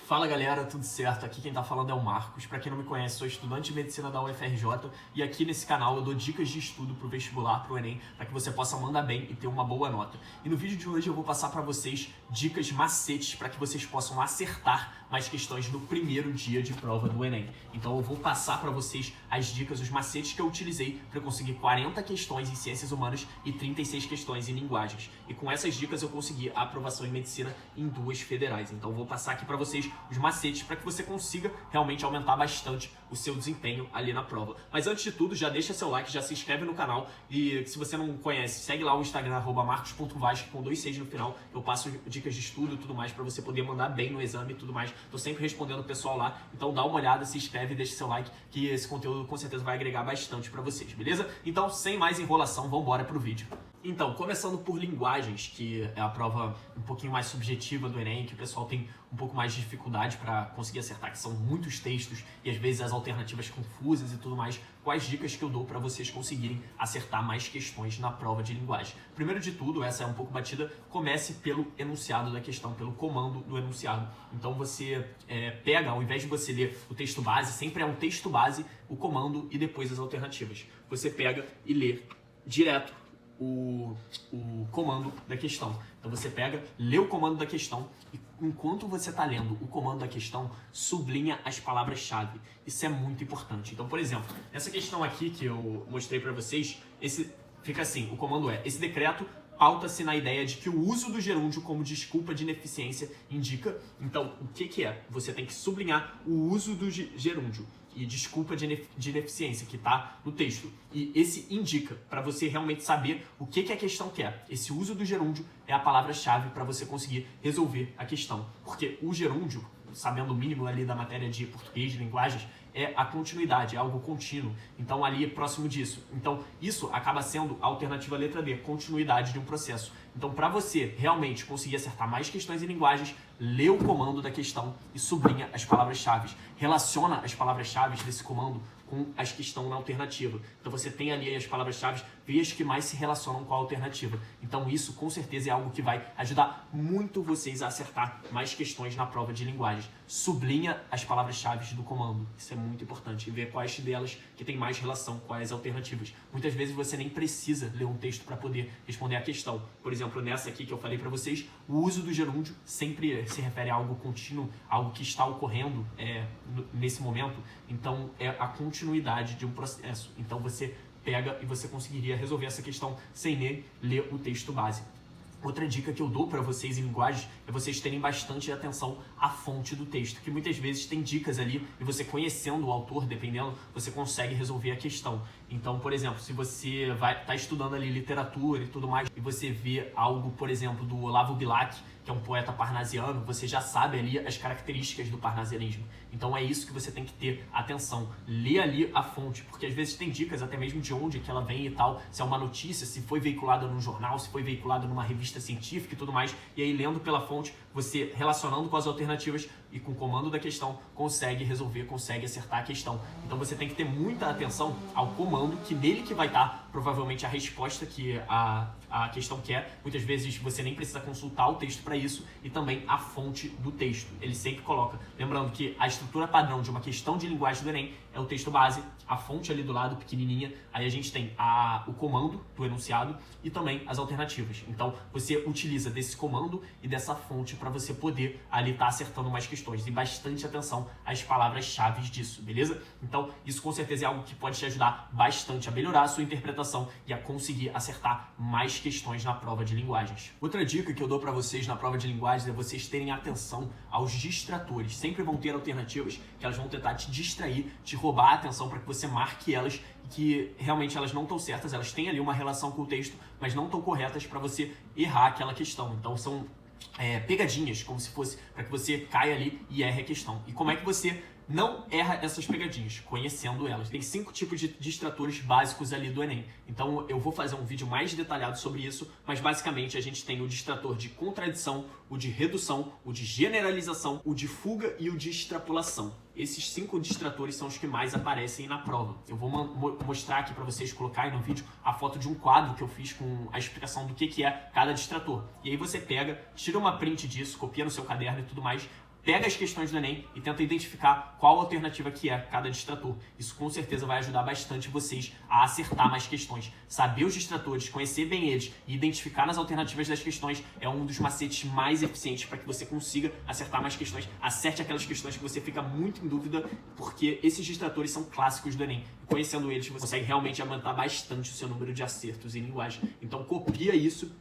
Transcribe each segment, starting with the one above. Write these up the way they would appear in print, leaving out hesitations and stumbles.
Fala galera, tudo certo? Aqui quem tá falando é o Marcos. Pra quem não me conhece, sou estudante de medicina da UFRJ e aqui nesse canal eu dou dicas de estudo pro vestibular, pro Enem, para que você possa mandar bem e ter uma boa nota. E no vídeo de hoje eu vou passar para vocês dicas macetes para que vocês possam acertar mais questões no primeiro dia de prova do Enem. Então eu vou passar para vocês as dicas, os macetes que eu utilizei para conseguir 40 questões em ciências humanas e 36 questões em linguagens. E com essas dicas eu consegui a aprovação em medicina em 2 federais. Então eu vou passar aqui para vocês os macetes para que você consiga realmente aumentar bastante o seu desempenho ali na prova. Mas antes de tudo, já deixa seu like, já se inscreve no canal e se você não conhece, segue lá o Instagram @marcos.vasque com 2 Cs no final. Eu passo dicas de estudo e tudo mais para você poder mandar bem no exame e tudo mais. Tô sempre respondendo o pessoal lá, então dá uma olhada, se inscreve e deixa seu like que esse conteúdo com certeza vai agregar bastante para vocês, beleza? Então, sem mais enrolação, vamos embora pro vídeo. Então, começando por linguagens, que é a prova um pouquinho mais subjetiva do Enem, que o pessoal tem um pouco mais de dificuldade para conseguir acertar, que são muitos textos e às vezes as alternativas confusas e tudo mais. Quais dicas que eu dou para vocês conseguirem acertar mais questões na prova de linguagem? Primeiro de tudo, essa é um pouco batida, comece pelo enunciado da questão, pelo comando do enunciado. Então você pega, ao invés de você ler o texto base, sempre é um texto base, o comando e depois as alternativas. Você pega e lê direto o comando da questão. Então você pega, lê o comando da questão e enquanto você está lendo o comando da questão, sublinha as palavras-chave. Isso é muito importante. Então, por exemplo, essa questão aqui que eu mostrei para vocês, fica assim, o comando é: esse decreto pauta-se na ideia de que o uso do gerúndio como desculpa de ineficiência indica. Então, o que é? Você tem que sublinhar o uso do gerúndio e desculpa de ineficiência que está no texto. E esse indica, para você realmente saber o que a questão quer. Esse uso do gerúndio é a palavra-chave para você conseguir resolver a questão. Porque o gerúndio, sabendo o mínimo ali da matéria de português, de linguagens, é a continuidade, é algo contínuo. Então ali é próximo disso. Então isso acaba sendo a alternativa à letra D, continuidade de um processo. Então para você realmente conseguir acertar mais questões em linguagens, lê o comando da questão e sublinha as palavras-chave. Relaciona as palavras-chave desse comando com as que estão na alternativa. Então você tem ali as palavras-chave, vê as que mais se relacionam com a alternativa. Então isso com certeza é algo que vai ajudar muito vocês a acertar mais questões na prova de linguagens. Sublinha as palavras-chave do comando. Isso é muito importante. E ver quais delas que tem mais relação com as alternativas. Muitas vezes você nem precisa ler um texto para poder responder a questão. Por exemplo, nessa aqui que eu falei para vocês, o uso do gerúndio sempre se refere a algo contínuo, algo que está ocorrendo nesse momento. Então é a continuidade de um processo. Então você pega e você conseguiria resolver essa questão sem ler o texto base. Outra dica que eu dou para vocês em linguagens é vocês terem bastante atenção à fonte do texto, que muitas vezes tem dicas ali e você conhecendo o autor, dependendo, você consegue resolver a questão. Então, por exemplo, se você tá estudando ali literatura e tudo mais e você vê algo, por exemplo, do Olavo Bilac, que é um poeta parnasiano, você já sabe ali as características do parnasianismo. Então é isso que você tem que ter atenção. Lê ali a fonte, porque às vezes tem dicas até mesmo de onde que ela vem e tal, se é uma notícia, se foi veiculada num jornal, se foi veiculada numa revista científica e tudo mais. E aí lendo pela fonte, você relacionando com as alternativas e com o comando da questão, consegue resolver, consegue acertar a questão. Então você tem que ter muita atenção ao comando, que nele que vai estar provavelmente a resposta que a questão quer. Muitas vezes você nem precisa consultar o texto para isso, e também a fonte do texto. Ele sempre coloca. Lembrando que a estrutura padrão de uma questão de linguagem do Enem é o texto base, a fonte ali do lado, pequenininha, aí a gente tem o comando do enunciado e também as alternativas. Então você utiliza desse comando e dessa fonte para você poder ali estar acertando mais questões. E bastante atenção às palavras-chave disso, beleza? Então isso com certeza é algo que pode te ajudar bastante a melhorar a sua interpretação e a conseguir acertar mais questões na prova de linguagens. Outra dica que eu dou para vocês na prova de linguagens é vocês terem atenção aos distratores. Sempre vão ter alternativas que elas vão tentar te distrair, te roubar a atenção para que você marque elas, que realmente elas não estão certas, elas têm ali uma relação com o texto, mas não estão corretas para você errar aquela questão. Então são pegadinhas, como se fosse para que você caia ali e erre a questão. E como é que você não erra essas pegadinhas? Conhecendo elas. Tem 5 tipos de distratores básicos ali do Enem. Então eu vou fazer um vídeo mais detalhado sobre isso, mas basicamente a gente tem o distrator de contradição, o de redução, o de generalização, o de fuga e o de extrapolação. Esses 5 distratores são os que mais aparecem na prova. Eu vou mostrar aqui para vocês, colocar aí no vídeo a foto de um quadro que eu fiz com a explicação do que é cada distrator. E aí você pega, tira uma print disso, copia no seu caderno e tudo mais, pega as questões do Enem e tenta identificar qual alternativa que é cada distrator. Isso com certeza vai ajudar bastante vocês a acertar mais questões. Saber os distratores, conhecer bem eles e identificar nas alternativas das questões é um dos macetes mais eficientes para que você consiga acertar mais questões. Acerte aquelas questões que você fica muito em dúvida, porque esses distratores são clássicos do Enem. Conhecendo eles, você consegue realmente aumentar bastante o seu número de acertos em linguagem. Então copia isso,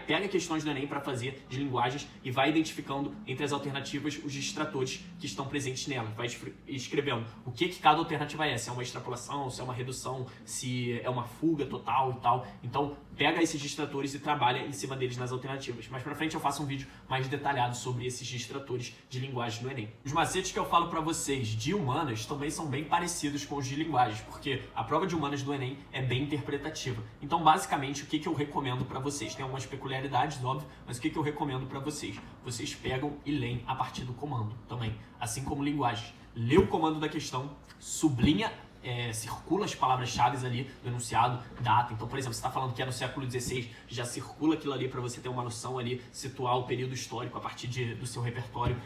pega questões do Enem para fazer de linguagens e vai identificando entre as alternativas os distratores que estão presentes nela. Vai escrevendo o que cada alternativa é, se é uma extrapolação, se é uma redução, se é uma fuga total e tal. Então pega esses distratores e trabalha em cima deles nas alternativas. Mais pra frente eu faço um vídeo mais detalhado sobre esses distratores de linguagem do Enem. Os macetes que eu falo para vocês de humanas também são bem parecidos com os de linguagens, porque a prova de humanas do Enem é bem interpretativa. Então basicamente o que eu recomendo para vocês? Tem algumas peculiaridades, óbvio, mas o que eu recomendo para vocês? Vocês pegam e leem a partir do comando também, assim como linguagens. Lê o comando da questão, sublinha, circula as palavras-chave ali do enunciado, data. Então, por exemplo, você está falando que é no século XVI, já circula aquilo ali para você ter uma noção ali, situar o período histórico a partir do seu repertório.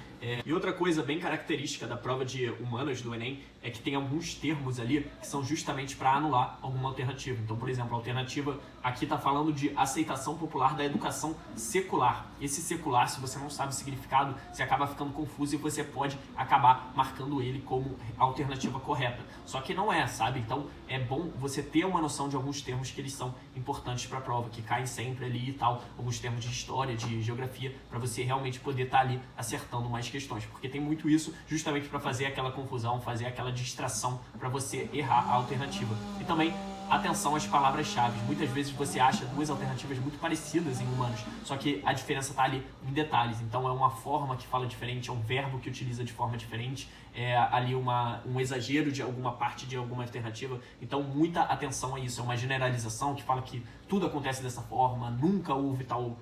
E outra coisa bem característica da prova de humanas do Enem é que tem alguns termos ali que são justamente para anular alguma alternativa. Então, por exemplo, a alternativa aqui está falando de aceitação popular da educação secular. Esse secular, se você não sabe o significado, você acaba ficando confuso e você pode acabar marcando ele como alternativa correta. Só que não é, sabe? Então é bom você ter uma noção de alguns termos que eles são importantes para a prova, que caem sempre ali e tal, alguns termos de história, de geografia, para você realmente poder estar ali acertando mais questões, porque tem muito isso justamente para fazer aquela confusão, fazer aquela distração para você errar a alternativa. E também atenção às palavras-chave. Muitas vezes você acha duas alternativas muito parecidas em humanos, só que a diferença está ali em detalhes. Então é uma forma que fala diferente, é um verbo que utiliza de forma diferente, é ali um exagero de alguma parte de alguma alternativa. Então muita atenção a isso. É uma generalização que fala que tudo acontece dessa forma, nunca houve tal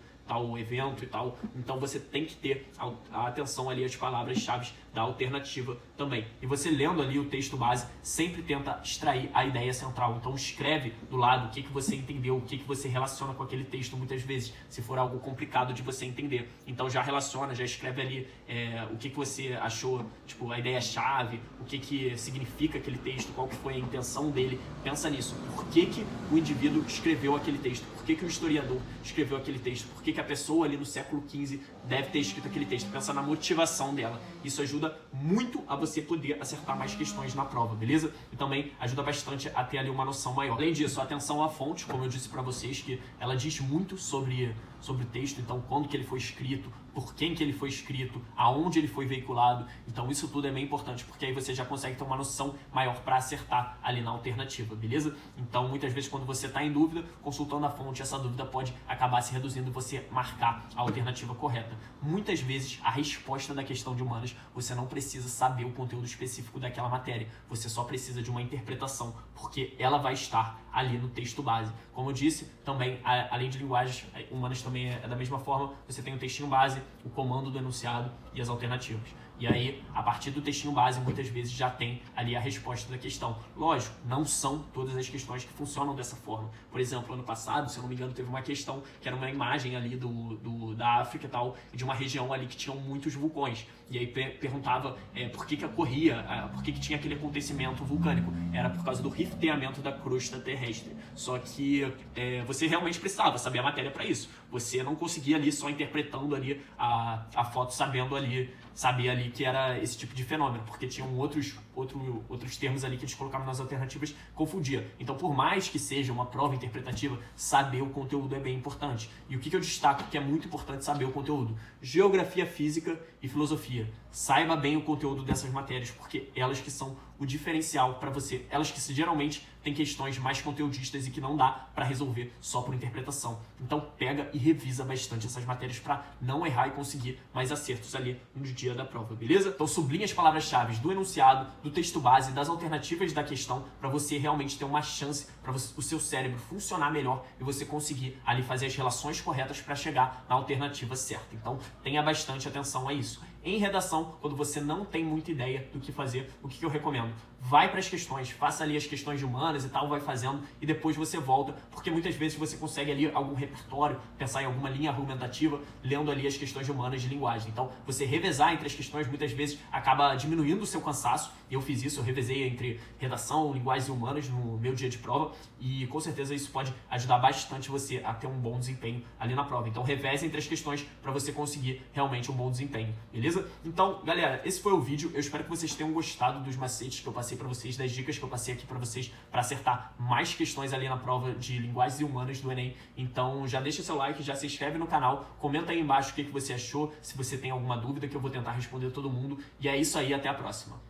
evento e tal. Então você tem que ter a atenção ali às palavras-chave da alternativa também. E você lendo ali o texto base, sempre tenta extrair a ideia central. Então escreve do lado o que você entendeu, o que você relaciona com aquele texto muitas vezes, se for algo complicado de você entender. Então já relaciona, já escreve ali o que você achou, tipo, a ideia-chave, o que significa aquele texto, qual que foi a intenção dele. Pensa nisso. Por que o indivíduo escreveu aquele texto? Por que o historiador escreveu aquele texto? Por que a pessoa ali no século XV deve ter escrito aquele texto? Pensa na motivação dela. Isso ajuda muito a você poder acertar mais questões na prova, beleza? E também ajuda bastante a ter ali uma noção maior. Além disso, atenção à fonte, como eu disse para vocês, que ela diz muito sobre o texto, então quando que ele foi escrito, por quem que ele foi escrito, aonde ele foi veiculado. Então isso tudo é bem importante, porque aí você já consegue ter uma noção maior para acertar ali na alternativa, beleza? Então muitas vezes quando você está em dúvida, consultando a fonte, essa dúvida pode acabar se reduzindo e você marcar a alternativa correta. Muitas vezes a resposta da questão de humanas, você não precisa saber o conteúdo específico daquela matéria, você só precisa de uma interpretação, porque ela vai estar ali no texto base. Como eu disse, também, além de linguagens humanas também é da mesma forma, você tem o textinho base, o comando do enunciado e as alternativas. E aí, a partir do textinho base, muitas vezes já tem ali a resposta da questão. Lógico, não são todas as questões que funcionam dessa forma. Por exemplo, ano passado, se eu não me engano, teve uma questão que era uma imagem ali da África e tal, de uma região ali que tinham muitos vulcões. E aí perguntava por que ocorria, por que tinha aquele acontecimento vulcânico. Era por causa do rifteamento da crosta terrestre. Só que você realmente precisava saber a matéria para isso. Você não conseguia ali só interpretando ali a foto, saber ali que era esse tipo de fenômeno, porque tinham outros termos ali que eles colocavam nas alternativas, confundia. Então, por mais que seja uma prova interpretativa, saber o conteúdo é bem importante. E o que eu destaco que é muito importante saber o conteúdo? Geografia física e filosofia. Saiba bem o conteúdo dessas matérias, porque elas que são o diferencial para você. Elas que geralmente têm questões mais conteudistas e que não dá para resolver só por interpretação. Então pega e revisa bastante essas matérias para não errar e conseguir mais acertos ali no dia da prova, beleza? Então sublinha as palavras-chave do enunciado, do texto base, das alternativas da questão, para você realmente ter uma chance para o seu cérebro funcionar melhor e você conseguir ali fazer as relações corretas para chegar na alternativa certa. Então tenha bastante atenção a isso. Em redação, quando você não tem muita ideia do que fazer, o que eu recomendo? vai para as questões, faça ali as questões de humanas e tal, vai fazendo e depois você volta, porque muitas vezes você consegue ali algum repertório, pensar em alguma linha argumentativa, lendo ali as questões de humanas de linguagem. Então, você revezar entre as questões muitas vezes acaba diminuindo o seu cansaço. Eu fiz isso, eu revezei entre redação, linguagens e humanas no meu dia de prova e com certeza isso pode ajudar bastante você a ter um bom desempenho ali na prova. Então, reveze entre as questões para você conseguir realmente um bom desempenho, beleza? Então, galera, esse foi o vídeo. Eu espero que vocês tenham gostado dos macetes que eu passei para vocês, das dicas que eu passei aqui para vocês para acertar mais questões ali na prova de linguagens e humanas do Enem. Então, já deixa seu like, já se inscreve no canal, comenta aí embaixo o que você achou, se você tem alguma dúvida que eu vou tentar responder todo mundo. E é isso aí, até a próxima.